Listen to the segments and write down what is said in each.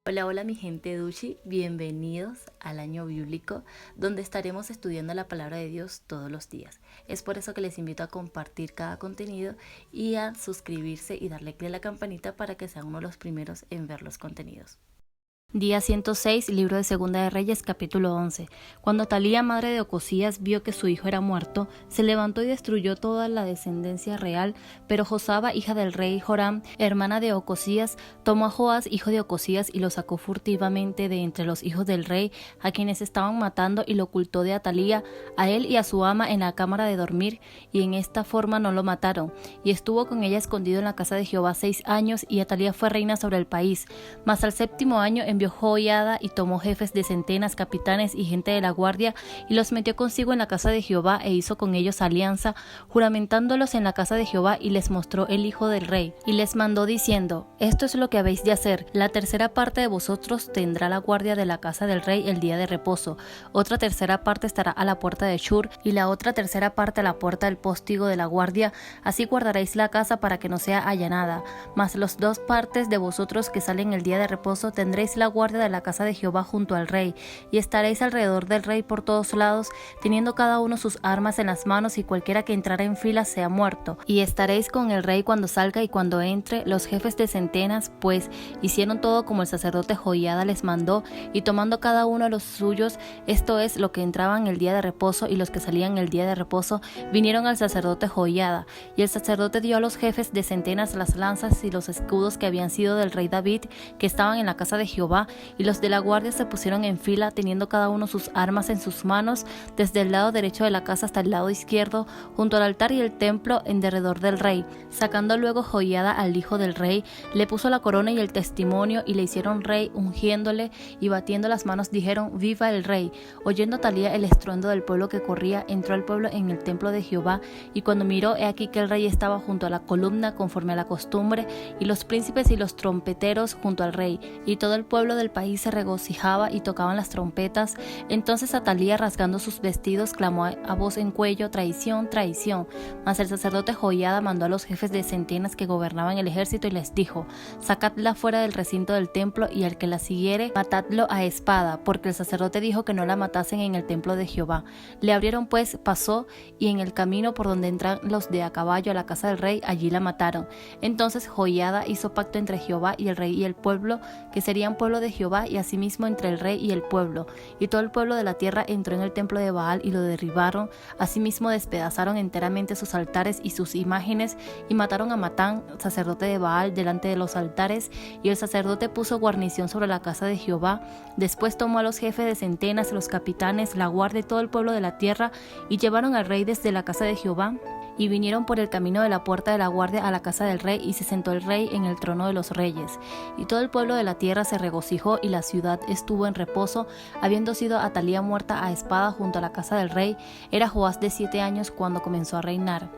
Hola, hola mi gente Duchi, bienvenidos al año bíblico donde estaremos estudiando la palabra de Dios todos los días. Es por eso que les invito a compartir cada contenido y a suscribirse y darle clic a la campanita para que sean uno de los primeros en ver los contenidos. Día 106, libro de Segunda de Reyes, capítulo 11. Cuando Atalía, madre de Ocosías, vio que su hijo era muerto, se levantó y destruyó toda la descendencia real, pero Josaba, hija del rey Joram, hermana de Ocosías, tomó a Joás, hijo de Ocosías, y lo sacó furtivamente de entre los hijos del rey, a quienes estaban matando, y lo ocultó de Atalía, a él y a su ama en la cámara de dormir, y en esta forma no lo mataron. Y estuvo con ella escondido en la casa de Jehová 6 años, y Atalía fue reina sobre el país. Mas al séptimo año envió Joiada y tomó jefes de centenas, capitanes y gente de la guardia, y los metió consigo en la casa de Jehová, e hizo con ellos alianza, juramentándolos en la casa de Jehová, y les mostró el hijo del rey, y les mandó diciendo: esto es lo que habéis de hacer: la tercera parte de vosotros tendrá la guardia de la casa del rey el día de reposo, otra tercera parte estará a la puerta de Shur, y la otra tercera parte a la puerta del póstigo de la guardia, así guardaréis la casa para que no sea allanada. Mas los 2 partes de vosotros que salen el día de reposo tendréis la guardia de la casa de Jehová junto al rey, y estaréis alrededor del rey por todos lados, teniendo cada uno sus armas en las manos, y cualquiera que entrara en fila sea muerto. Y estaréis con el rey cuando salga y cuando entre. Los jefes de centenas pues hicieron todo como el sacerdote Joiada les mandó, y tomando cada uno a los suyos, esto es, lo que entraban el día de reposo y los que salían el día de reposo, vinieron al sacerdote Joiada. Y el sacerdote dio a los jefes de centenas las lanzas y los escudos que habían sido del rey David, que estaban en la casa de Jehová, y los de la guardia se pusieron en fila, teniendo cada uno sus armas en sus manos, desde el lado derecho de la casa hasta el lado izquierdo, junto al altar y el templo en derredor del rey. Sacando luego Joiada al hijo del rey, le puso la corona y el testimonio, y le hicieron rey, ungiéndole, y batiendo las manos dijeron: viva el rey. Oyendo Atalía el estruendo del pueblo que corría, entró al pueblo en el templo de Jehová, y cuando miró, he aquí que el rey estaba junto a la columna conforme a la costumbre, y los príncipes y los trompeteros junto al rey, y todo el pueblo del país se regocijaba y tocaban las trompetas. Entonces Atalía, rasgando sus vestidos, clamó a voz en cuello: traición, traición. Mas el sacerdote Joiada mandó a los jefes de centenas que gobernaban el ejército y les dijo: sacadla fuera del recinto del templo, y al que la siguiere, matadlo a espada, porque el sacerdote dijo que no la matasen en el templo de Jehová. Le abrieron pues paso, y en el camino por donde entran los de a caballo a la casa del rey, allí la mataron. Entonces Joiada hizo pacto entre Jehová y el rey y el pueblo, que serían pueblo de Jehová, y asimismo entre el rey y el pueblo. Y todo el pueblo de la tierra entró en el templo de Baal y lo derribaron. Asimismo despedazaron enteramente sus altares y sus imágenes, y mataron a Matán, sacerdote de Baal, delante de los altares, y el sacerdote puso guarnición sobre la casa de Jehová. Después tomó a los jefes de centenas, los capitanes, la guardia y todo el pueblo de la tierra, y llevaron al rey desde la casa de Jehová, y vinieron por el camino de la puerta de la guardia a la casa del rey, y se sentó el rey en el trono de los reyes. Y todo el pueblo de la tierra se regocijó, y la ciudad estuvo en reposo, habiendo sido Atalía muerta a espada junto a la casa del rey. Era Joás de 7 años cuando comenzó a reinar.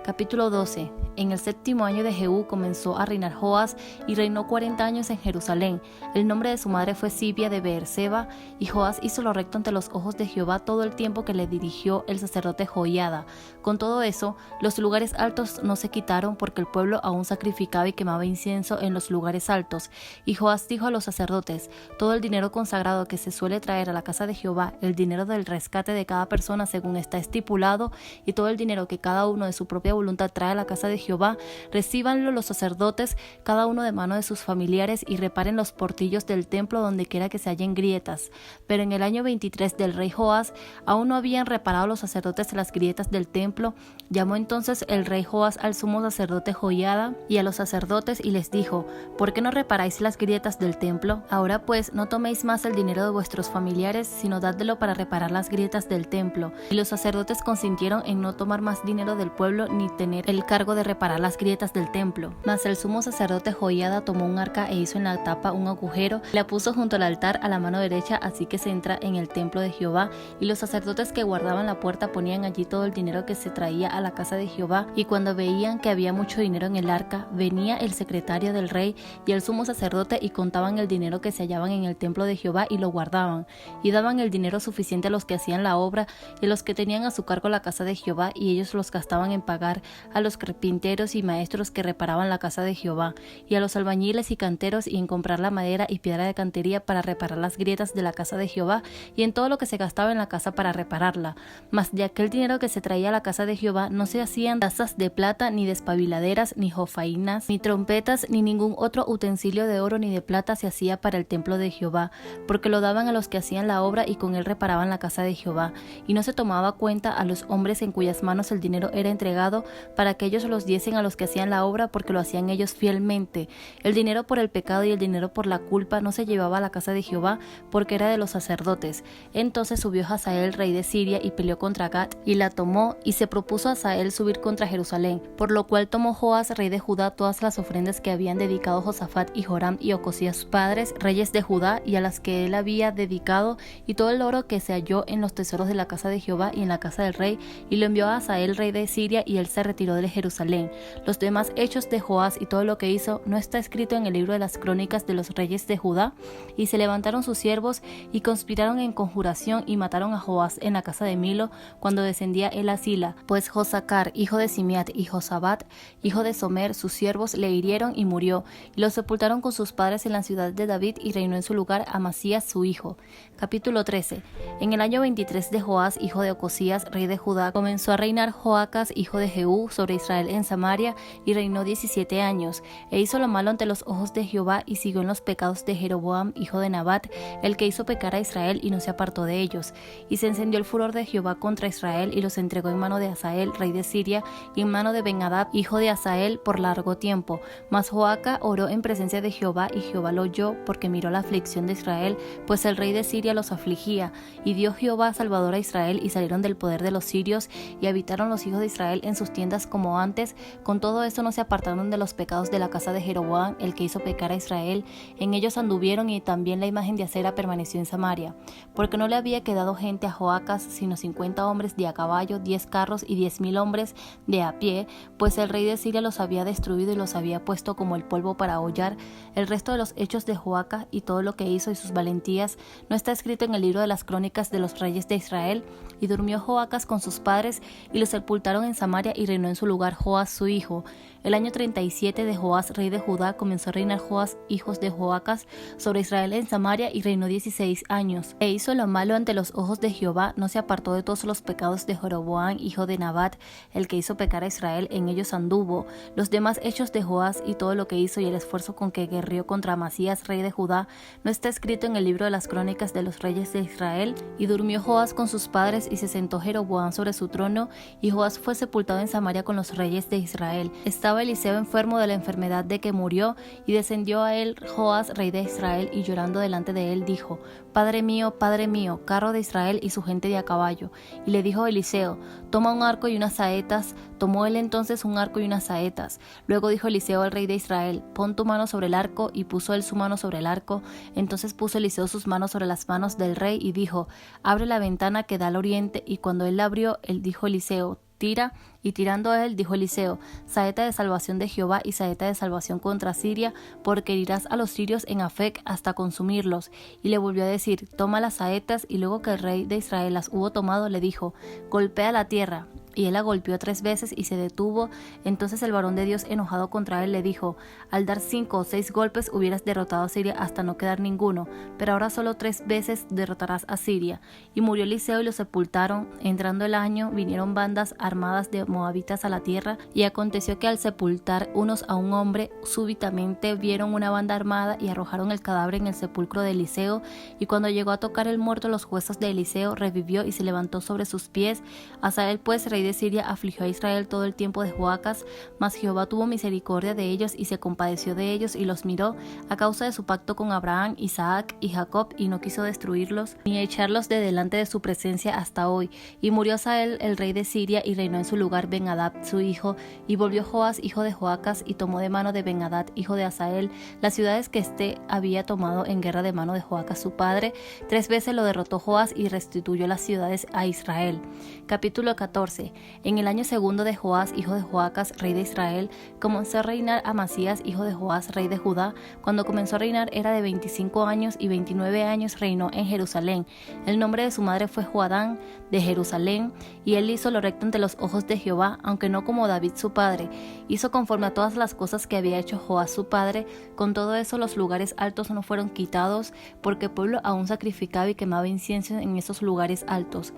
Capítulo 12. En el 7º año de Jehú comenzó a reinar Joás, y reinó 40 años en Jerusalén. El nombre de su madre fue Sibia de Beerseba, y Joás hizo lo recto ante los ojos de Jehová todo el tiempo que le dirigió el sacerdote Joiada. Con todo eso, los lugares altos no se quitaron, porque el pueblo aún sacrificaba y quemaba incienso en los lugares altos. Y Joás dijo a los sacerdotes: todo el dinero consagrado que se suele traer a la casa de Jehová, el dinero del rescate de cada persona según está estipulado, y todo el dinero que cada uno de su propia voluntad trae a la casa de Jehová, recíbanlo los sacerdotes, cada uno de mano de sus familiares, y reparen los portillos del templo donde quiera que se hallen grietas. Pero en el año 23 del rey Joás, aún no habían reparado los sacerdotes las grietas del templo. Llamó entonces el rey Joás al sumo sacerdote Joiada y a los sacerdotes, y les dijo: ¿por qué no reparáis las grietas del templo? Ahora pues no toméis más el dinero de vuestros familiares, sino dádelo para reparar las grietas del templo. Y los sacerdotes consintieron en no tomar más dinero del pueblo, ni tener el cargo de reparar las grietas del templo. Mas el sumo sacerdote Joiada tomó un arca e hizo en la tapa un agujero, la puso junto al altar a la mano derecha, así que se entra en el templo de Jehová, y los sacerdotes que guardaban la puerta ponían allí todo el dinero que se traía a la casa de Jehová. Y cuando veían que había mucho dinero en el arca, venía el secretario del rey y el sumo sacerdote, y contaban el dinero que se hallaban en el templo de Jehová, y lo guardaban, y daban el dinero suficiente a los que hacían la obra y a los que tenían a su cargo la casa de Jehová, y ellos los gastaban en pagar pagar a los carpinteros y maestros que reparaban la casa de Jehová, y a los albañiles y canteros, y en comprar la madera y piedra de cantería para reparar las grietas de la casa de Jehová, y en todo lo que se gastaba en la casa para repararla. Mas de aquel dinero que se traía a la casa de Jehová no se hacían tazas de plata, ni despabiladeras, ni jofainas, ni trompetas, ni ningún otro utensilio de oro ni de plata se hacía para el templo de Jehová, porque lo daban a los que hacían la obra y con él reparaban la casa de Jehová. Y no se tomaba cuenta a los hombres en cuyas manos el dinero era entregado para que ellos los diesen a los que hacían la obra, porque lo hacían ellos fielmente. El dinero por el pecado y el dinero por la culpa no se llevaba a la casa de Jehová, porque era de los sacerdotes. Entonces subió Hazael, rey de Siria, y peleó contra Gat, y la tomó, y se propuso Hazael subir contra Jerusalén, por lo cual tomó Joas, rey de Judá, todas las ofrendas que habían dedicado Josafat y Joram y Ocosías sus padres, reyes de Judá, y a las que él había dedicado, y todo el oro que se halló en los tesoros de la casa de Jehová y en la casa del rey, y lo envió a Hazael, rey de Siria, y él se retiró de Jerusalén. Los demás hechos de Joás y todo lo que hizo no está escrito en el libro de las crónicas de los reyes de Judá. Y se levantaron sus siervos y conspiraron en conjuración y mataron a Joás en la casa de Milo cuando descendía él a Sila, pues Josacar, hijo de Simiat, y Josabat, hijo de Somer, sus siervos, le hirieron y murió, y lo sepultaron con sus padres en la ciudad de David, y reinó en su lugar Amasías su hijo. Capítulo 13. En el año 23 de Joás, hijo de Ocosías, rey de Judá, comenzó a reinar Joacas, hijo de Jehú, sobre Israel en Samaria, y reinó 17 años, e hizo lo malo ante los ojos de Jehová, y siguió en los pecados de Jeroboam, hijo de Nabat, el que hizo pecar a Israel, y no se apartó de ellos. Y se encendió el furor de Jehová contra Israel, y los entregó en mano de Hazael, rey de Siria, y en mano de Ben-Hadad, hijo de Hazael, por largo tiempo. Mas Joaca oró en presencia de Jehová, y Jehová lo oyó, porque miró la aflicción de Israel, pues el rey de Siria los afligía. Y dio Jehová salvador a Israel, y salieron del poder de los sirios, y habitaron los hijos de Israel en sus tiendas como antes. Con todo esto no se apartaron de los pecados de la casa de Jeroboam, el que hizo pecar a Israel. En ellos anduvieron, y también la imagen de acera permaneció en Samaria, porque no le había quedado gente a Joacas, sino 50 hombres de a caballo, 10 carros y 10,000 hombres de a pie, pues el rey de Siria los había destruido y los había puesto como el polvo para hollar. El resto de los hechos de Joacas y todo lo que hizo y sus valentías no está escrito en el libro de las crónicas de los reyes de Israel. Y durmió Joacas con sus padres, y los sepultaron en Samaria, y reinó en su lugar Joas su hijo. El año 37 de Joás, rey de Judá, comenzó a reinar Joás, hijos de Joacas, sobre Israel en Samaria, y reinó 16 años. E hizo lo malo ante los ojos de Jehová, no se apartó de todos los pecados de Jeroboam, hijo de Nabat, el que hizo pecar a Israel, en ellos anduvo. Los demás hechos de Joás y todo lo que hizo y el esfuerzo con que guerrió contra Amasías, rey de Judá, no está escrito en el libro de las crónicas de los reyes de Israel. Y durmió Joás con sus padres, y se sentó Jeroboam sobre su trono, y Joás fue sepultado en Samaria con los reyes de Israel. Estaba Eliseo enfermo de la enfermedad de que murió, y descendió a él Joás, rey de Israel, y llorando delante de él dijo: Padre mío, carro de Israel y su gente de a caballo. Y le dijo Eliseo: Toma un arco y unas saetas. Tomó él entonces un arco y unas saetas. Luego dijo Eliseo al rey de Israel: Pon tu mano sobre el arco. Y puso él su mano sobre el arco. Entonces puso Eliseo sus manos sobre las manos del rey y dijo: Abre la ventana que da al oriente. Y cuando él la abrió, él dijo Eliseo: Tira. Y tirando a él, dijo Eliseo: Saeta de salvación de Jehová y saeta de salvación contra Siria, porque herirás a los sirios en Afec hasta consumirlos. Y le volvió a decir: Toma las saetas. Y luego que el rey de Israel las hubo tomado, le dijo: Golpea la tierra. Y él la golpeó 3 veces y se detuvo. Entonces el varón de Dios, enojado contra él, le dijo: Al dar 5 o 6 golpes hubieras derrotado a Siria hasta no quedar ninguno, pero ahora solo 3 veces derrotarás a Siria. Y murió Eliseo y lo sepultaron. Entrando el año, vinieron bandas armadas de moabitas a la tierra, y aconteció que al sepultar unos a un hombre, súbitamente vieron una banda armada y arrojaron el cadáver en el sepulcro de Eliseo. Y cuando llegó a tocar el muerto los huesos de Eliseo, revivió y se levantó sobre sus pies. Hazael pues, rey de Siria, afligió a Israel todo el tiempo de Joacas, mas Jehová tuvo misericordia de ellos y se compadeció de ellos y los miró a causa de su pacto con Abraham, Isaac y Jacob, y no quiso destruirlos ni echarlos de delante de su presencia hasta hoy. Y murió Hazael, el rey de Siria, y reinó en su lugar Ben-Hadad su hijo. Y volvió Joás, hijo de Joacas, y tomó de mano de Ben-Hadad, hijo de Hazael, las ciudades que éste había tomado en guerra de mano de Joacas su padre. 3 veces lo derrotó Joás y restituyó las ciudades a Israel. Capítulo 14. padre. En el año segundo de Joás, hijo de Joacas, rey de Israel, comenzó a reinar Amasías, hijo de Joás, rey de Judá. Cuando comenzó a reinar era de 25 años y 29 años reinó en Jerusalén. El nombre de su madre fue Joadán de Jerusalén, y él hizo lo recto ante los ojos de Jehová, aunque no como David su padre. Hizo conforme a todas las cosas que había hecho Joás su padre. Con todo eso los lugares altos no fueron quitados, porque el pueblo aún sacrificaba y quemaba incienso en esos lugares altos.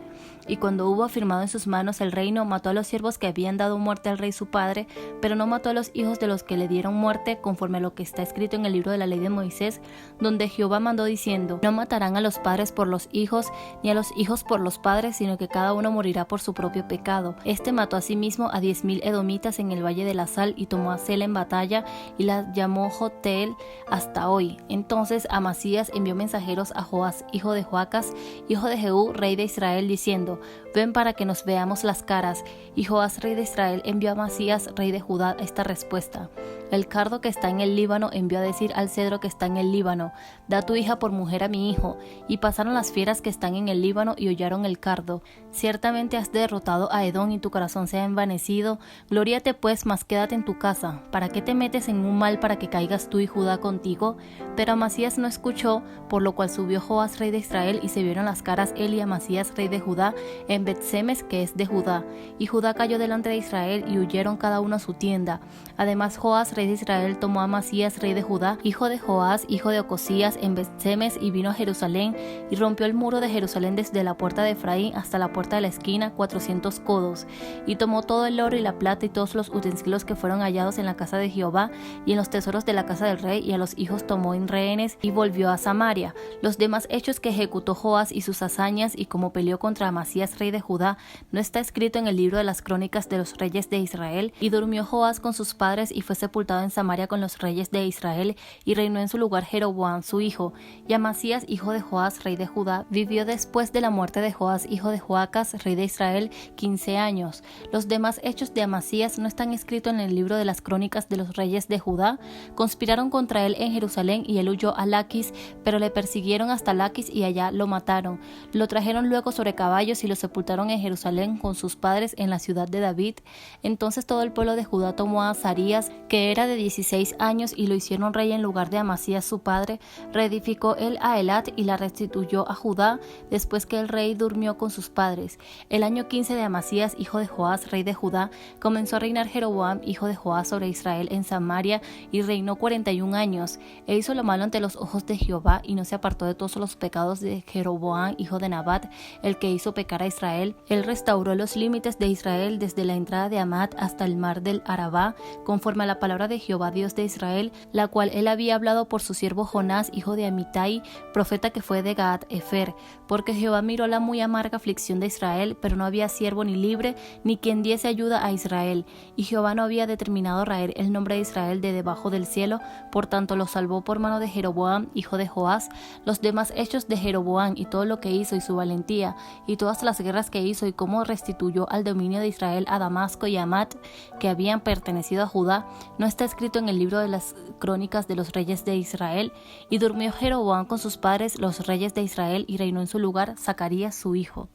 Y cuando hubo afirmado en sus manos el reino, mató a los siervos que habían dado muerte al rey su padre, pero no mató a los hijos de los que le dieron muerte, conforme a lo que está escrito en el libro de la ley de Moisés, donde Jehová mandó diciendo: no matarán a los padres por los hijos, ni a los hijos por los padres, sino que cada uno morirá por su propio pecado. Este mató asimismo a 10,000 edomitas en el valle de la Sal, y tomó a Sela en batalla, y la llamó Jotel hasta hoy. Entonces Amasías envió mensajeros a Joás, hijo de Joacas, hijo de Jehú, rey de Israel, diciendo: ven para que nos veamos las caras. Y Joás, rey de Israel, envió a Amasías, rey de Judá, esta respuesta: el cardo que está en el Líbano envió a decir al cedro que está en el Líbano: da tu hija por mujer a mi hijo. Y pasaron las fieras que están en el Líbano y hollaron el cardo. Ciertamente has derrotado a Edom y tu corazón se ha envanecido. Glóriate pues, mas quédate en tu casa. ¿Para qué te metes en un mal para que caigas tú y Judá contigo? Pero Amasías no escuchó, por lo cual subió Joás, rey de Israel, y se vieron las caras él y Amasías, rey de Judá, en Bet-Semes, que es de Judá. Y Judá cayó delante de Israel, y huyeron cada uno a su tienda. Además Joás, rey de Israel, tomó a Amasías, rey de Judá, hijo de Joás, hijo de Ocosías, en Bet-Semes, y vino a Jerusalén, y rompió el muro de Jerusalén desde la puerta de Efraín hasta la puerta de la esquina, 400 codos. Y tomó todo el oro y la plata y todos los utensilios que fueron hallados en la casa de Jehová y en los tesoros de la casa del rey, y a los hijos tomó en rehenes, y volvió a Samaria. Los demás hechos que ejecutó Joás y sus hazañas, y como peleó contra Amasías, rey de Judá, no está escrito en el libro de las crónicas de los reyes de Israel. Y durmió Joás con sus padres, y fue sepultado en Samaria con los reyes de Israel, y reinó en su lugar Jeroboam su hijo. Y Amasías, hijo de Joás, rey de Judá, vivió después de la muerte de Joás, hijo de Joacas, rey de Israel, 15 años. Los demás hechos de Amasías no están escritos en el libro de las crónicas de los reyes de Judá. Conspiraron contra él en Jerusalén, y él huyó a Laquis, pero le persiguieron hasta Laquis, y allá lo mataron. Lo trajeron luego sobre caballos, y lo sepultaron en Jerusalén con sus padres en la ciudad de David. Entonces todo el pueblo de Judá tomó a Azarías, que era de 16 años, y lo hicieron rey en lugar de Amasías su padre. Reedificó él a Elat, y la restituyó a Judá, después que el rey durmió con sus padres. El año 15 de Amasías, hijo de Joás, rey de Judá, comenzó a reinar Jeroboam, hijo de Joás, sobre Israel en Samaria, y reinó 41 años. E hizo lo malo ante los ojos de Jehová, y no se apartó de todos los pecados de Jeroboam, hijo de Nabat, el que hizo pecar a Israel. Él restauró los límites de Israel desde la entrada de Amat hasta el mar del Arabá, conforme a la palabra de Jehová Dios de Israel, la cual él había hablado por su siervo Jonás, hijo de Amitai, profeta que fue de Gaat-Efer, porque Jehová miró la muy amarga aflicción de Israel, pero no había siervo ni libre, ni quien diese ayuda a Israel, y Jehová no había determinado raer el nombre de Israel de debajo del cielo, por tanto lo salvó por mano de Jeroboam, hijo de Joás. Los demás hechos de Jeroboam, y todo lo que hizo, y su valentía, y todas las guerras que hizo, y cómo restituyó al dominio de Israel a Damasco y a Amat, que habían pertenecido a Judá, no está escrito en el libro de las crónicas de los reyes de Israel. Y durmió Jeroboam con sus padres, los reyes de Israel, y reinó en su lugar Zacarías su hijo.